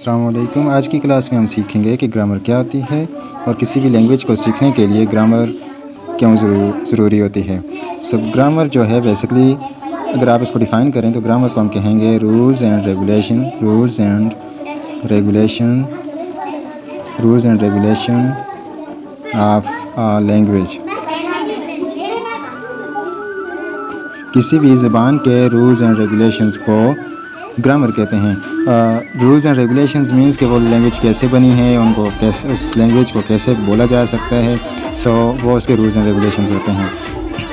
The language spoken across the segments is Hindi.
अस्सलाम वालेकुम। आज की क्लास में हम सीखेंगे कि ग्रामर क्या होती है और किसी भी लैंग्वेज को सीखने के लिए ग्रामर क्यों ज़रूरी होती है। सब ग्रामर जो है बेसिकली अगर आप इसको डिफ़ाइन करें तो ग्रामर को हम कहेंगे rules and regulation of language. किसी भी ज़बान के रूल्स एंड रेगुलेशंस को ग्रामर कहते हैं। रूल्स एंड रेगुलेशंस मींस कि वो लैंग्वेज कैसे बनी है, उनको कैसे उस लैंग्वेज को कैसे बोला जा सकता है। वो उसके रूल्स एंड रेगुलेशंस होते हैं,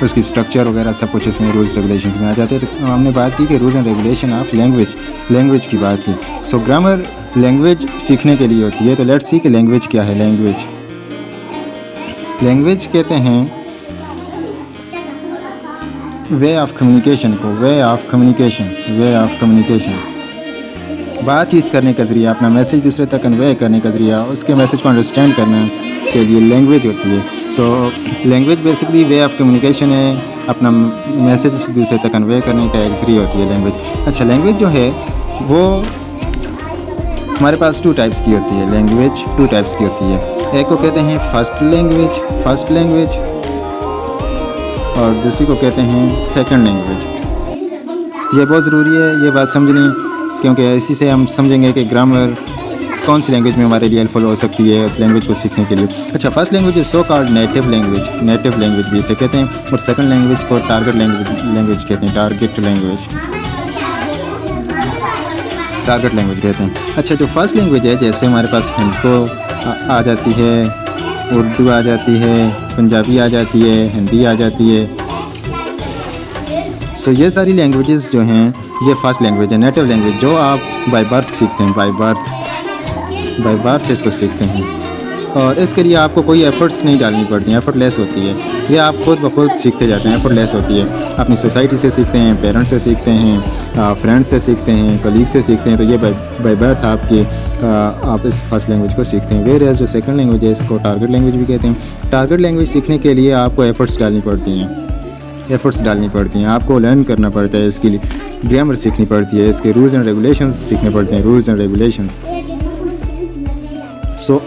उसकी स्ट्रक्चर वगैरह सब कुछ इसमें रूल्स रेगुलेशंस में आ जाते हैं। तो हमने बात की कि rules and regulation of language की बात की। ग्रामर लैंग्वेज सीखने के लिए होती है। तो लेट्स सी कि लैंग्वेज क्या है। लैंग्वेज कहते हैं वे ऑफ कम्युनिकेशन को। वे ऑफ कम्युनिकेशन बातचीत करने का ज़रिया, अपना मैसेज दूसरे तक कन्वे करने का ज़रिया, उसके मैसेज को अंडरस्टैंड करने के लिए लैंग्वेज होती है। Language basically way of communication है, अपना मैसेज दूसरे तक कन्वे करने का एक ज़रिया होती है लैंग्वेज। अच्छा, लैंग्वेज जो है वो हमारे पास टू टाइप्स की होती है। लैंग्वेज टू टाइप्स की होती है। एक को कहते हैं फर्स्ट लैंग्वेज और दूसरी को कहते हैं सेकंड लैंग्वेज। ये बहुत ज़रूरी है ये बात समझनी, क्योंकि इसी से हम समझेंगे कि ग्रामर कौन सी लैंग्वेज में हमारे लिए हेल्पफुल हो सकती है उस लैंग्वेज को सीखने के लिए। अच्छा, first language is so called native language भी इसे कहते हैं, और सेकंड लैंग्वेज को टारगेट लैंग्वेज कहते हैं। टारगेट लैंग्वेज कहते हैं। अच्छा, जो फर्स्ट लैंग्वेज है, जैसे हमारे पास हिंदी आ जाती है, उर्दू आ जाती है, पंजाबी आ जाती है, हिंदी आ जाती है। ये सारी लैंग्वेजेस जो हैं ये फर्स्ट लैंग्वेज है, नेटिव लैंग्वेज, जो आप बाय बर्थ सीखते हैं। बाय बर्थ इसको सीखते हैं, और इसके लिए आपको कोई एफ़र्ट्स नहीं डालनी पड़ती हैं, एफ़र्टलेस होती है। ये आप खुद ब खुद सीखते जाते हैं, एफ़र्टलेस होती है। अपनी सोसाइटी से सीखते हैं, पेरेंट्स से सीखते हैं, फ्रेंड्स से सीखते हैं, कलीग से सीखते हैं। तो ये बाय बर्थ आप इस फर्स्ट लैंग्वेज को सीखते हैं। वेयर एज़ जो सेकंड लैंग्वेज है, इसको टारगेट लैंग्वेज भी कहते हैं। टारगेट लैंग्वेज सीखने के लिए आपको एफ़र्ट्स डालनी पड़ती हैं, आपको लर्न करना पड़ता है, इसके लिए ग्रामर सीखनी पड़ती है, इसके रूल्स एंड रेगुलेशंस सीखने पड़ते हैं।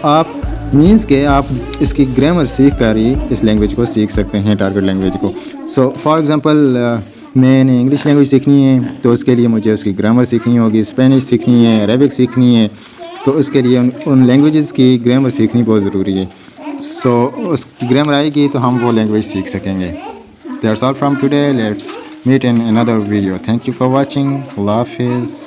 आप मीन्स के आप इसकी ग्रामर सीख कर ही इस लैंग्वेज को सीख सकते हैं, टारगेट लैंग्वेज को। फॉर एग्जांपल मैंने इंग्लिश लैंग्वेज सीखनी है तो उसके लिए मुझे उसकी ग्रामर सीखनी होगी, स्पेनिश सीखनी है, अरेबिक सीखनी है, तो उसके लिए उन लैंग्वेजेस की ग्रामर सीखनी बहुत ज़रूरी है। उसकी ग्रामर आएगी तो हम वो लैंग्वेज सीख सकेंगे। That's all from today. Let's meet in another video. Thank you for watching. Allah Hafiz.